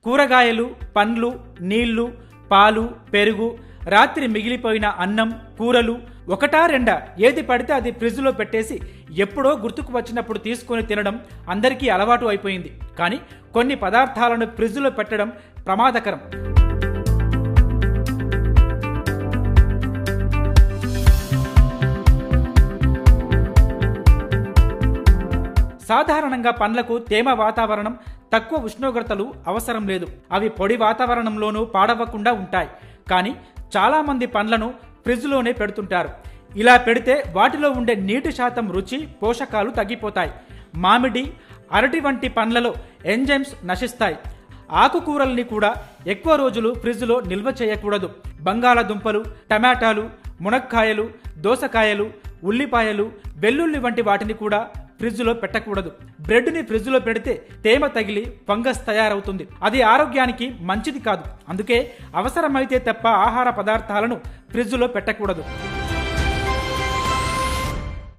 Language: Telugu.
కూరగాయలు, పండ్లు, నీళ్లు, పాలు, పెరుగు, రాత్రి మిగిలిపోయిన అన్నం, కూరలు ఒకటా రెండా ఏది పడితే అది ఫ్రిడ్జ్లో పెట్టేసి ఎప్పుడో గుర్తుకు వచ్చినప్పుడు తీసుకొని తినడం అందరికీ అలవాటు అయిపోయింది. కానీ కొన్ని పదార్థాలను ఫ్రిడ్జ్లో పెట్టడం ప్రమాదకరం. సాధారణంగా పండ్లకు తేమ వాతావరణం, తక్కువ ఉష్ణోగ్రతలు అవసరం లేదు. అవి పొడి వాతావరణంలోనూ పాడవకుండా ఉంటాయి. కానీ చాలామంది పండ్లను ఫ్రిడ్జ్లోనే పెడుతుంటారు. ఇలా పెడితే వాటిలో ఉండే నీటి శాతం, రుచి, పోషకాలు తగ్గిపోతాయి. మామిడి, అరటి వంటి పండ్లలో ఎంజైమ్స్ నశిస్తాయి. ఆకుకూరల్ని కూడా ఎక్కువ రోజులు ఫ్రిడ్జ్లో నిల్వ చేయకూడదు. బంగాళదుంపలు, టమాటాలు, మునక్కాయలు, దోసకాయలు, ఉల్లిపాయలు, వెల్లుల్లి వంటి వాటిని కూడా ఫ్రిడ్జ్లో పెట్టకూడదు. బ్రెడ్ని ఫ్రిడ్జ్లో పెడితే తేమ తగిలి ఫంగస్ తయారవుతుంది. అది ఆరోగ్యానికి మంచిది కాదు. అందుకే అవసరమైతే తప్ప ఆహార పదార్థాలను ఫ్రిడ్జ్లో పెట్టకూడదు.